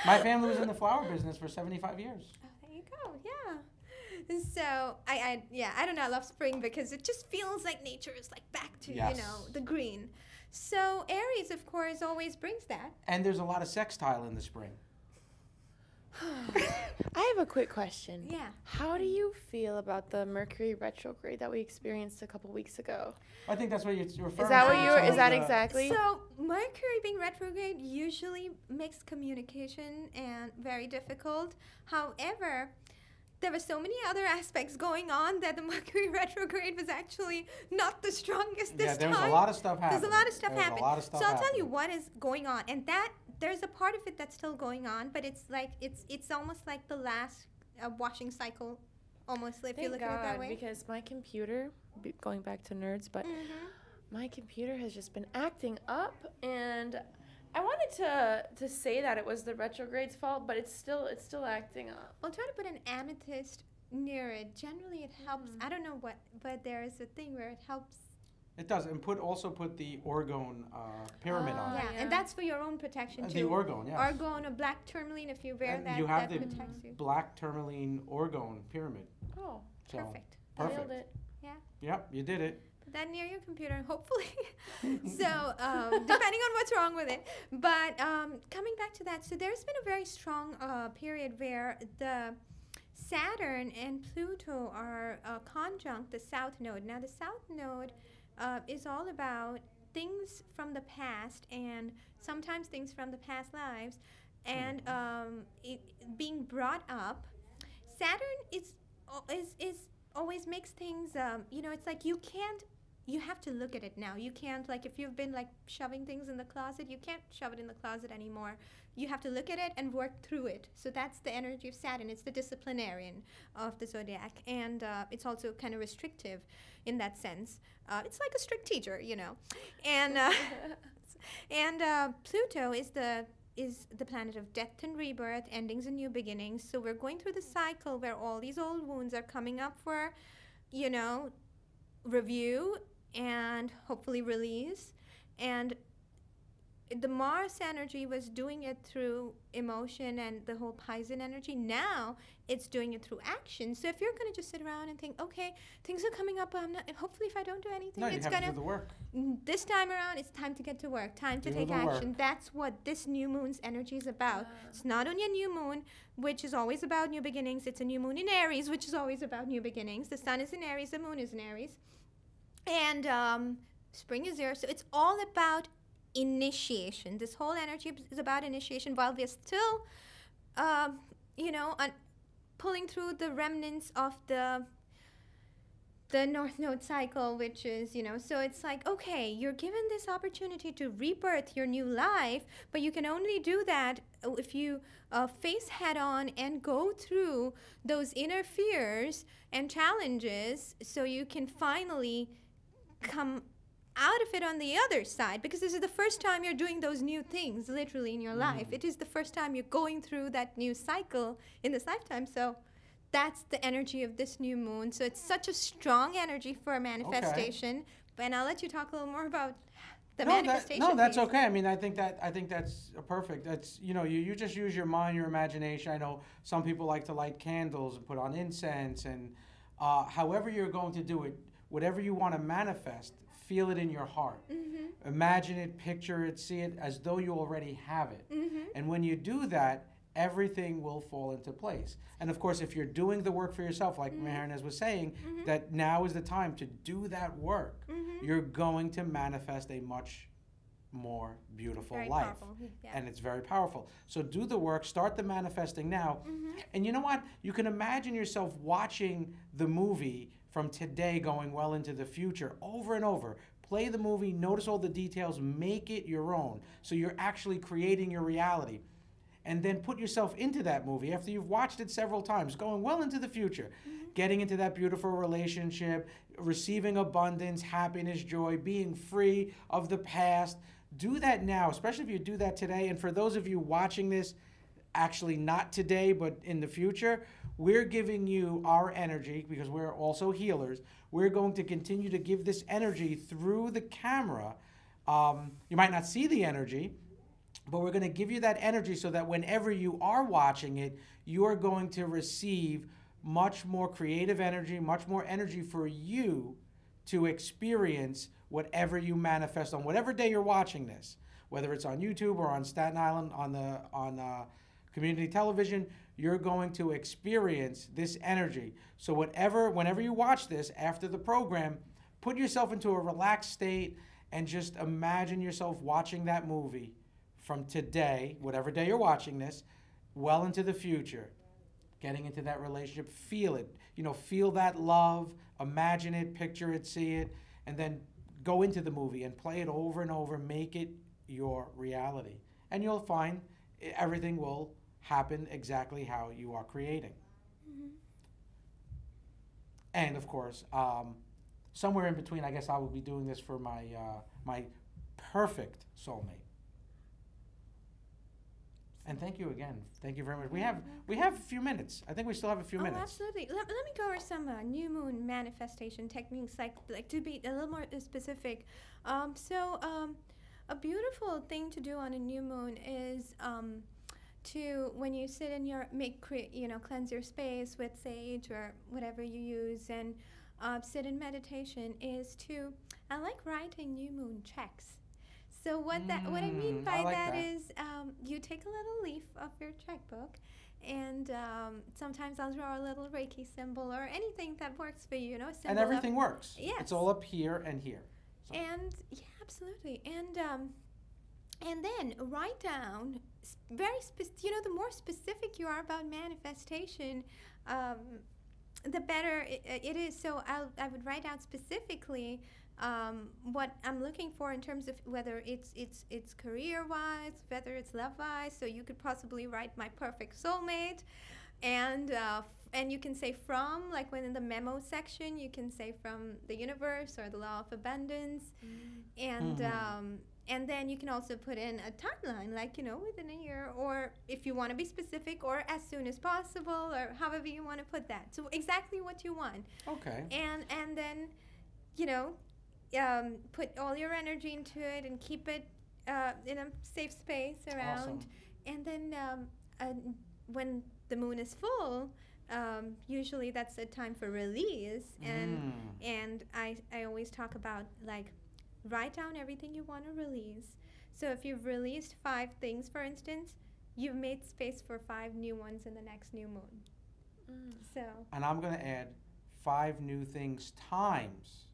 My family was in the flower business for 75 years. Oh, there you go. Yeah. So I don't know. I love spring because it just feels like nature is like back to Yes. the green. So Aries, of course, always brings that. And there's a lot of sextile in the spring. I have a quick question. Yeah. How do you feel about the Mercury retrograde that we experienced a couple weeks ago? I think that's what you're referring to. Is that what you you were- Is that The- exactly? So Mercury being retrograde usually makes communication and very difficult. However, there were so many other aspects going on that the Mercury retrograde was actually not the strongest this Yeah, there was time. a lot of stuff happening. There's a lot of stuff There was happening. a lot of stuff So I'll tell you happening. what is going on, and that there's a part of it that's still going on, but it's like it's almost like the last washing cycle, almost if you Thank look at it that God, way. because my computer, going back to nerds, but my computer has just been acting up, and I wanted to say that it was the retrograde's fault, but it's still acting up. I'll try to put an amethyst near it. Generally, it helps. I don't know what, but there is a thing where it helps. It does. And also put the orgone pyramid on Yeah, it. and that's for your own protection The too. orgone, yes. Orgone, a black tourmaline. If you wear And that, you have that the protects you. black tourmaline orgone pyramid. Oh, So, Perfect. Perfect. nailed it. Yep, you did it. Put that near your computer, hopefully. So, depending on what's wrong with it. But coming back to that, so there's been a very strong period where the Saturn and Pluto are conjunct the South Node. Now, the South Node is all about things from the past and sometimes things from the past lives and it being brought up. Saturn is always makes things, it's like you have to look at it now. You can't, like, if you've been, like, shoving things in the closet, you can't shove it in the closet anymore. You have to look at it and work through it. So that's the energy of Saturn. It's the disciplinarian of the zodiac. And it's also kind of restrictive in that sense. It's like a strict teacher, And Pluto is the planet of death and rebirth, endings and new beginnings. So we're going through the cycle where all these old wounds are coming up for, review and hopefully release. And the Mars energy was doing it through emotion and the whole Pisces energy. Now it's doing it through action. So if you're going to just sit around and think, okay, things are coming up, hopefully if I don't do anything, No, you it's have going to do the work. this time around, it's time to get to work, time to Do take the action. work. That's what this new moon's energy is about. It's not only a new moon, which is always about new beginnings. It's a new moon in Aries, which is always about new beginnings. The sun is in Aries, the moon is in Aries. And spring is there, so it's all about initiation. This whole energy is about initiation while we're still, you know, pulling through the remnants of the North Node cycle, which is, you know, so it's like, okay, you're given this opportunity to rebirth your new life, but you can only do that if you face head on and go through those inner fears and challenges so you can finally come out of it on the other side, because this is the first time you're doing those new things literally in your life. It is the first time you're going through that new cycle in this lifetime. So that's the energy of this new moon. So it's such a strong energy for manifestation. Okay. And I'll let you talk a little more about the manifestation. No, that's okay. I mean, I think that's perfect. That's, you know, you just use your mind, your imagination. I know some people like to light candles and put on incense, and however you're going to do it, whatever you want to manifest, feel it in your heart. Mm-hmm. Imagine it, picture it, see it as though you already have it. Mm-hmm. And when you do that, everything will fall into place. And of course, if you're doing the work for yourself, like Mehernaz was saying, that now is the time to do that work. You're going to manifest a much more beautiful life. Powerful. Yeah. And it's very powerful. So do the work, start the manifesting now. And you know what? You can imagine yourself watching the movie from today going well into the future over and over. Play the movie, notice all the details, make it your own. So you're actually creating your reality. And then put yourself into that movie after you've watched it several times, going well into the future, getting into that beautiful relationship, receiving abundance, happiness, joy, being free of the past. Do that now, especially if you do that today. And for those of you watching this, actually not today, but in the future, we're giving you our energy because we're also healers. We're going to continue to give this energy through the camera. You might not see the energy, but we're going to give you that energy so that whenever you are watching it, you are going to receive much more creative energy, much more energy for you to experience whatever you manifest on whatever day you're watching this, whether it's on YouTube or on Staten Island on community television. You're going to experience this energy. So whenever you watch this after the program, put yourself into a relaxed state and just imagine yourself watching that movie from today, whatever day you're watching this, well into the future, getting into that relationship. Feel it, feel that love, imagine it, picture it, see it, and then go into the movie and play it over and over, make it your reality. And you'll find everything will happen exactly how you are creating. And of course, somewhere in between, I guess I will be doing this for my my perfect soulmate. And thank you again. Thank you very much. We have a few minutes. I think we still have a few minutes. Absolutely. Let me go over some new moon manifestation techniques, like to be a little more specific. A beautiful thing to do on a new moon is to, when you sit in your cleanse your space with sage or whatever you use, and sit in meditation, is to, I like writing new moon checks. So what I mean by that is you take a little leaf of your checkbook, and sometimes I'll draw a little Reiki symbol or anything that works for you, And everything works. Yes. It's all up here and here. So. And yeah, absolutely. And then write down the more specific you are about manifestation, the better it is. So I would write out specifically what I'm looking for in terms of whether it's career-wise, whether it's love-wise. So you could possibly write my perfect soulmate, and you can say from, like when in the memo section, you can say from the universe or the law of abundance, and then you can also put in a timeline, like, within a year, or if you want to be specific, or as soon as possible, or however you want to put that. So exactly what you want. Okay. And then, put all your energy into it and keep it in a safe space around. Awesome. And then when the moon is full, usually that's a time for release. And I always talk about, like, write down everything you want to release. So if you've released 5 things, for instance, you've made space for 5 new ones in the next new moon. So. And I'm going to add 5 new things times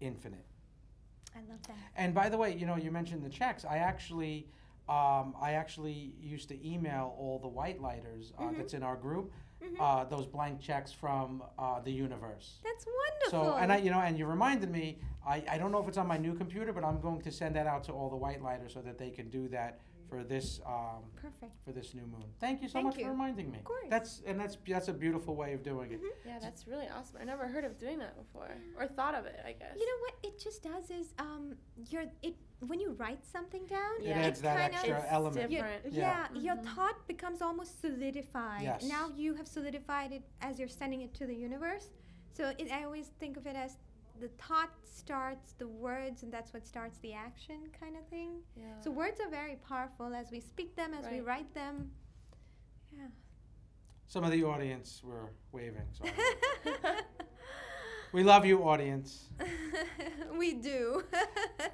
infinite. I love that. And by the way, you know, you mentioned the checks. I actually used to email all the white lighters that's in our group those blank checks from the universe. That's wonderful. So, and I, you know, and you reminded me. I don't know if it's on my new computer, but I'm going to send that out to all the white lighters so that they can do that for this Perfect. for this new moon. Thank you so Thank much you. for reminding me. Of course. That's a beautiful way of doing it. Yeah, that's really awesome. I never heard of doing that before, or thought of it, I guess. You know what it just does is when you write something down, It adds that kind of- extra It's element. different. your thought becomes almost solidified. Yes. Now you have solidified it as you're sending it to the universe. So I always think of it as the thought starts the words, and that's what starts the action kind of thing. Yeah. So words are very powerful as we speak them, as we Right. write them. Yeah. Some of the audience were waving. So we love you, audience. We do.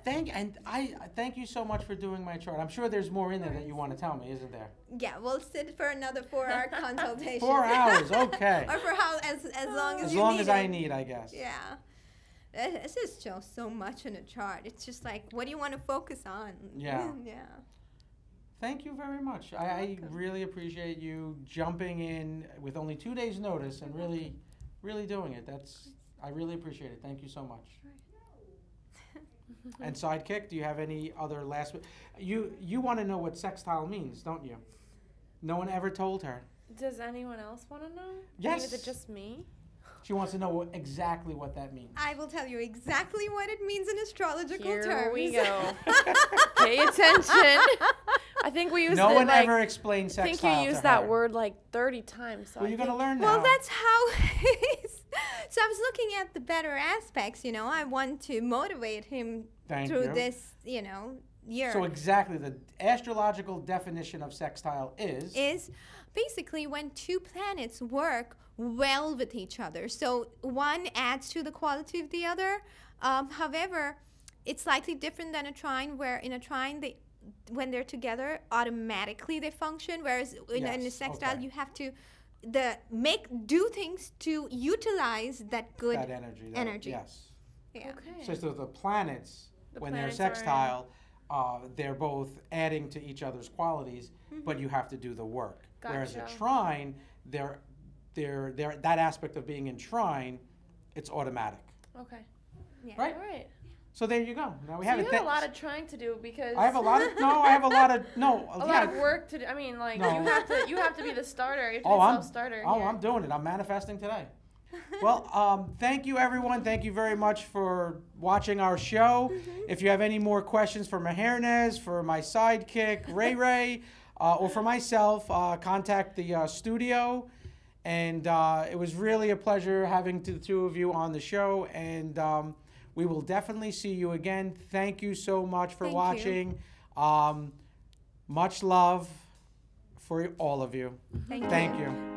Thank you so much for doing my chart. I'm sure there's more in there that you want to tell me, isn't there? Yeah, we'll sit for another 4-hour consultation. 4 hours, okay. Or for as long as As you long need as I it. need, I guess. Yeah. This just shows so much in a chart. It's just like, what do you want to focus on? Yeah. Yeah. Thank you very much. I really appreciate you jumping in with only 2 days' notice and really, really doing it. I really appreciate it. Thank you so much. And Sidekick, do you have any other last? You want to know what sextile means, don't you? No one ever told her. Does anyone else want to know? Yes. I mean, is it just me? She wants to know exactly what that means. I will tell you exactly what it means in astrological Here terms. we go. Pay attention. I think we used No it one like, ever explained I sextile think you to used that her. word like 30 times. So Well, I you're going to think- learn now. Well, that's how it is. So I was looking at the better aspects, you know. I want to motivate him Thank through you. this, you know, year. So exactly, the astrological definition of sextile is basically when two planets work well with each other. So one adds to the quality of the other. However, it's slightly different than a trine, where in a trine, when they're together, automatically they function, whereas in a Yes, sextile, okay. you have to do things to utilize that good that energy. energy. Yes. Yeah. Okay. So the planets, The when they're planets are in- sextile, they're both adding to each other's qualities, but you have to do the work. Whereas a Gotcha. trine, they're that aspect of being in trine, it's automatic. Okay. Yeah. Right? All right. So there you go. Now we So have you it. have a lot of trying to do because I have a lot of a lot of work to do. I mean, like No. you have to be the starter. You have to Oh, be I'm self-starter. Oh, here. I'm doing it. I'm manifesting today. Well, thank you, everyone. Thank you very much for watching our show. If you have any more questions for Mehernaz, for my sidekick, Ray, or for myself, contact the studio. And it was really a pleasure having the two of you on the show. And we will definitely see you again. Thank you so much for Thank you. watching. Much love for all of you. Thank you. Thank you.